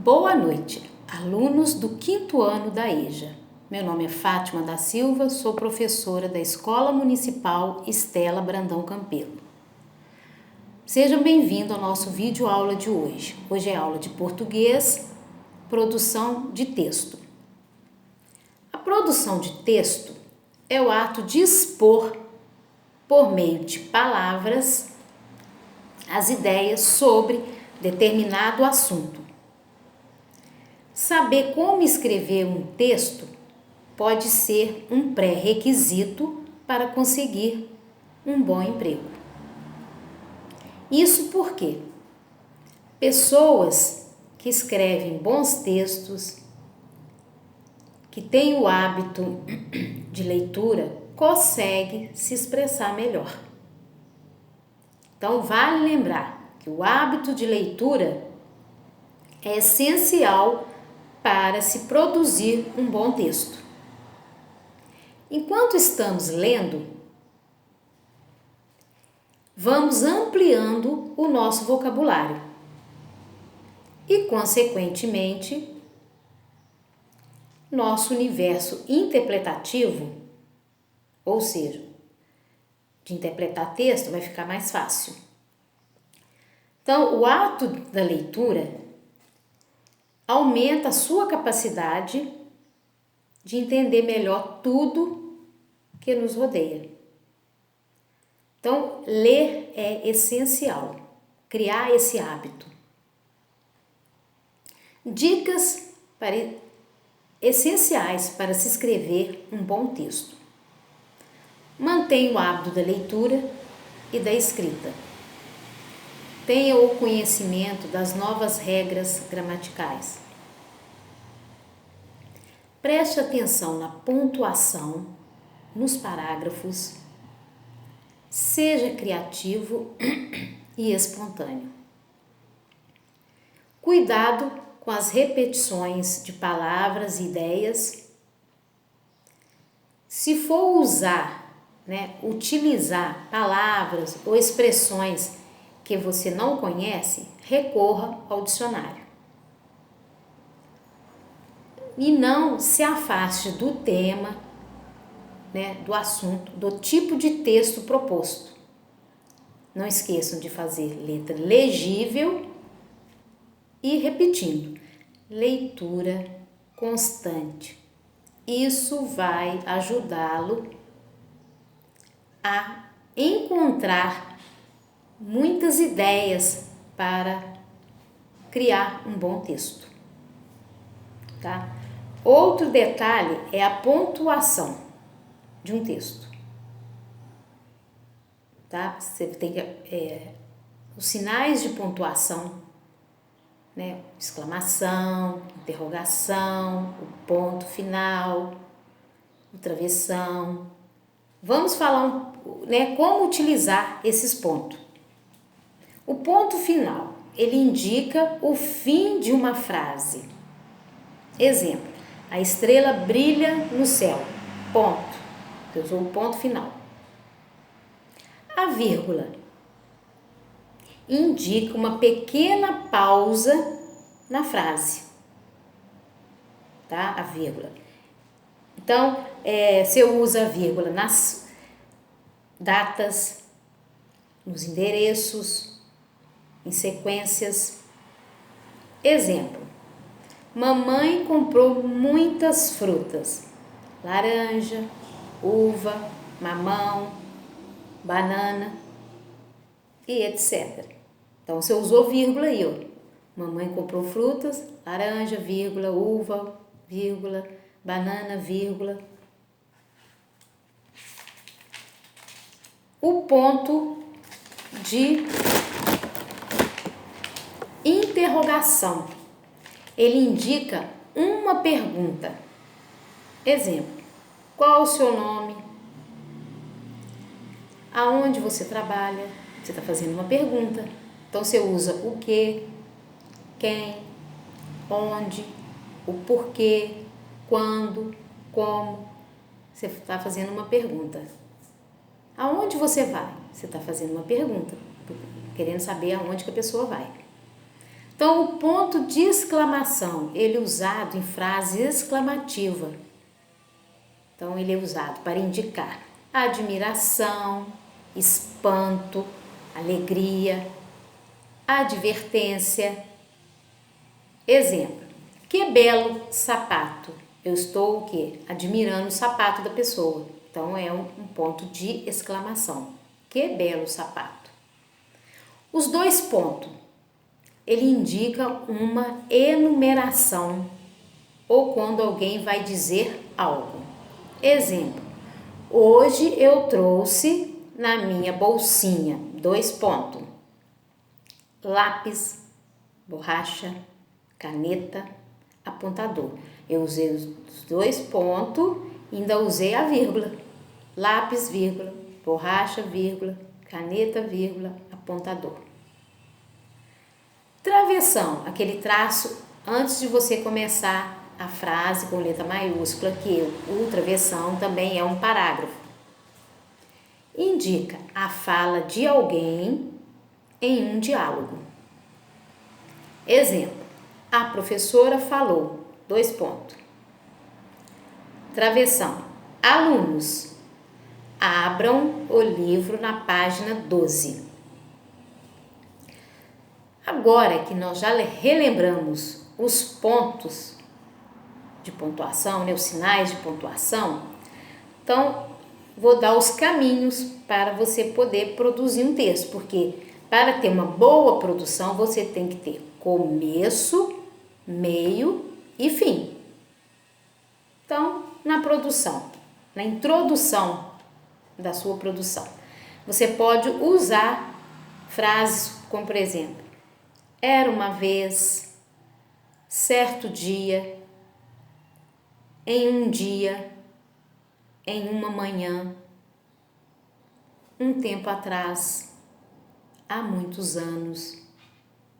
Boa noite, alunos do quinto ano da EJA. Meu nome é Fátima da Silva, sou professora da Escola Municipal Estela Brandão Campelo. Sejam bem-vindos ao nosso vídeo aula de hoje. Hoje é aula de português, produção de texto. A produção de texto é o ato de expor, por meio de palavras, as ideias sobre determinado assunto. Saber como escrever um texto pode ser um pré-requisito para conseguir um bom emprego. Isso porque pessoas que escrevem bons textos, que têm o hábito de leitura, conseguem se expressar melhor. Então, vale lembrar que o hábito de leitura é essencial para se produzir um bom texto. Enquanto estamos lendo, vamos ampliando o nosso vocabulário e, consequentemente, nosso universo interpretativo, ou seja, de interpretar texto, vai ficar mais fácil. Então, o ato da leitura aumenta a sua capacidade de entender melhor tudo que nos rodeia. Então, ler é essencial, criar esse hábito. Dicas essenciais para se escrever um bom texto. Mantenha o hábito da leitura e da escrita. Tenha o conhecimento das novas regras gramaticais. Preste atenção na pontuação, nos parágrafos. Seja criativo e espontâneo. Cuidado com as repetições de palavras e ideias. Se for utilizar palavras ou expressões que você não conhece, recorra ao dicionário. E não se afaste do tema, do assunto, do tipo de texto proposto. Não esqueçam de fazer letra legível e repetindo, leitura constante. Isso vai ajudá-lo a encontrar muitas ideias para criar um bom texto, tá? Outro detalhe é a pontuação de um texto, tá? Você tem os sinais de pontuação, exclamação, interrogação, o ponto final, o travessão. Vamos falar como utilizar esses pontos. O ponto final, ele indica o fim de uma frase. Exemplo, a estrela brilha no céu. Ponto. Eu usou o ponto final. A vírgula indica uma pequena pausa na frase. Tá? A vírgula. Então, você usa a vírgula nas datas, nos endereços, em sequências. Exemplo, mamãe comprou muitas frutas, laranja, uva, mamão, banana e etc. Então, você usou vírgula aí, ó. Mamãe comprou frutas, laranja, vírgula, uva, vírgula, banana, vírgula. O ponto de interrogação, ele indica uma pergunta. Exemplo, qual o seu nome? Aonde você trabalha? Você está fazendo uma pergunta. Então, você usa o que, quem, onde, o porquê, quando, como. Você está fazendo uma pergunta. Aonde você vai? Você está fazendo uma pergunta, querendo saber aonde que a pessoa vai. Então, o ponto de exclamação, ele é usado em frase exclamativa. Então, ele é usado para indicar admiração, espanto, alegria, advertência. Exemplo: que belo sapato. Eu estou o quê? Admirando o sapato da pessoa. Então, é um ponto de exclamação. Que belo sapato. Os dois pontos, ele indica uma enumeração ou quando alguém vai dizer algo. Exemplo: hoje eu trouxe na minha bolsinha, dois pontos, lápis, borracha, caneta, apontador. Eu usei os dois pontos e ainda usei a vírgula. Lápis, vírgula, borracha, vírgula, caneta, vírgula, apontador. Travessão, aquele traço antes de você começar a frase com letra maiúscula, que o travessão também é um parágrafo. Indica a fala de alguém em um diálogo. Exemplo: a professora falou, dois pontos. Travessão: alunos, abram o livro na página 12. Agora que nós já relembramos os pontos de pontuação, né, os sinais de pontuação, então vou dar os caminhos para você poder produzir um texto, porque para ter uma boa produção você tem que ter começo, meio e fim. Então, na produção, na introdução da sua produção, você pode usar frases como, por exemplo, era uma vez, certo dia, em um dia, em uma manhã, um tempo atrás, há muitos anos,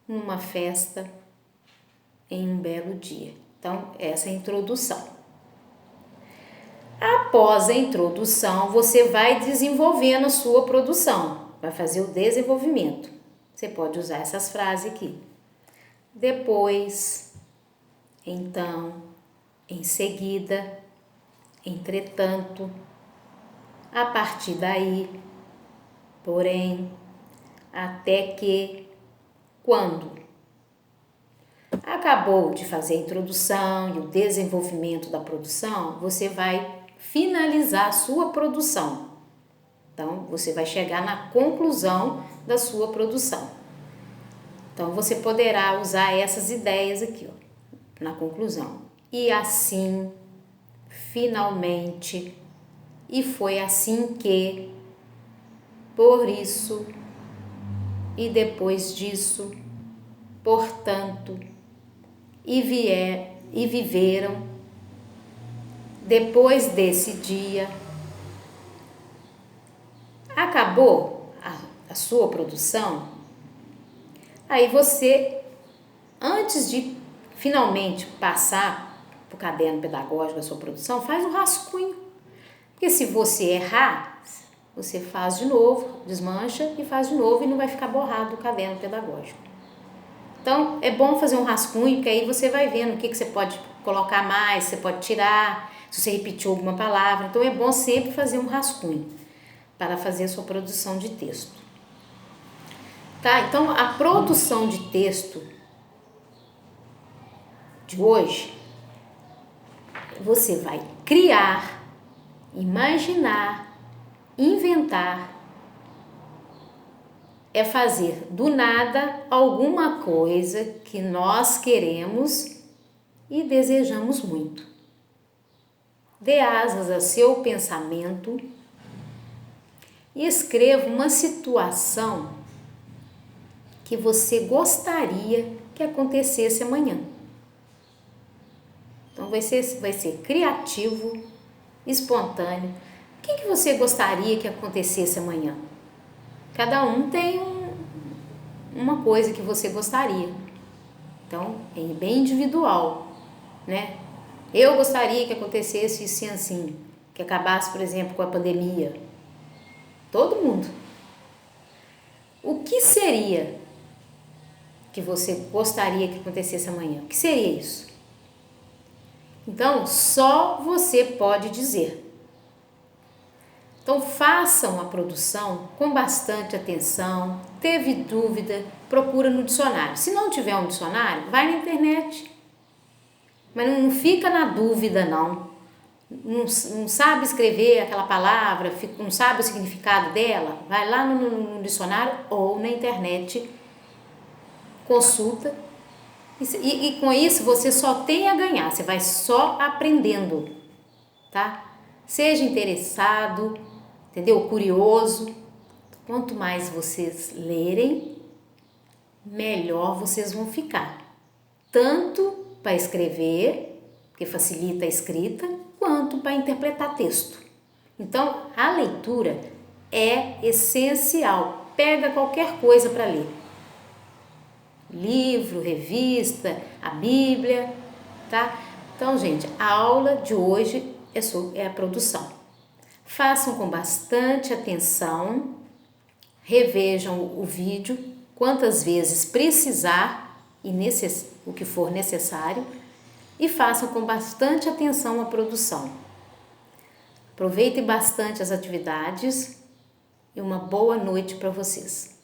numa festa, em um belo dia. Então, essa é a introdução. Após a introdução, você vai desenvolvendo a sua produção, vai fazer o desenvolvimento. Você pode usar essas frases aqui. Depois, então, em seguida, entretanto, a partir daí, porém, até que, quando. Acabou de fazer a introdução e o desenvolvimento da produção, você vai finalizar a sua produção. Então, você vai chegar na conclusão da sua produção. Então, você poderá usar essas ideias aqui, ó, na conclusão. E assim, finalmente, e foi assim que, por isso, e depois disso, portanto, e viveram, depois desse dia. Acabou a sua produção, aí você, antes de finalmente passar para o caderno pedagógico a sua produção, faz um rascunho. Porque se você errar, você faz de novo, desmancha e faz de novo e não vai ficar borrado o caderno pedagógico. Então, é bom fazer um rascunho, porque aí você vai vendo o que você pode colocar mais, você pode tirar, se você repetiu alguma palavra. Então, é bom sempre fazer um rascunho para fazer a sua produção de texto. Tá? Então, a produção de texto de hoje, você vai criar, imaginar, inventar, é fazer do nada alguma coisa que nós queremos e desejamos muito. Dê asas a seu pensamento e escreva uma situação que você gostaria que acontecesse amanhã. Então vai ser criativo, espontâneo. O que você gostaria que acontecesse amanhã? Cada um tem uma coisa que você gostaria. Então, é bem individual, né? Eu gostaria que acontecesse isso assim, que acabasse, por exemplo, com a pandemia. Todo mundo. O que seria que você gostaria que acontecesse amanhã? O que seria isso? Então, só você pode dizer. Então, façam a produção com bastante atenção. Teve dúvida, procura no dicionário. Se não tiver um dicionário, vai na internet. Mas não fica na dúvida, não. Não sabe escrever aquela palavra, não sabe o significado dela, vai lá no dicionário ou na internet, consulta. E com isso você só tem a ganhar, você vai só aprendendo, tá? Seja interessado, entendeu? Curioso. Quanto mais vocês lerem, melhor vocês vão ficar. Tanto para escrever, que facilita a escrita, quanto para interpretar texto. Então, a leitura é essencial. Pega qualquer coisa para ler. Livro, revista, a Bíblia, tá? Então, gente, a aula de hoje é a produção. Façam com bastante atenção, revejam o vídeo quantas vezes precisar e o que for necessário e façam com bastante atenção a produção. Aproveitem bastante as atividades e uma boa noite para vocês.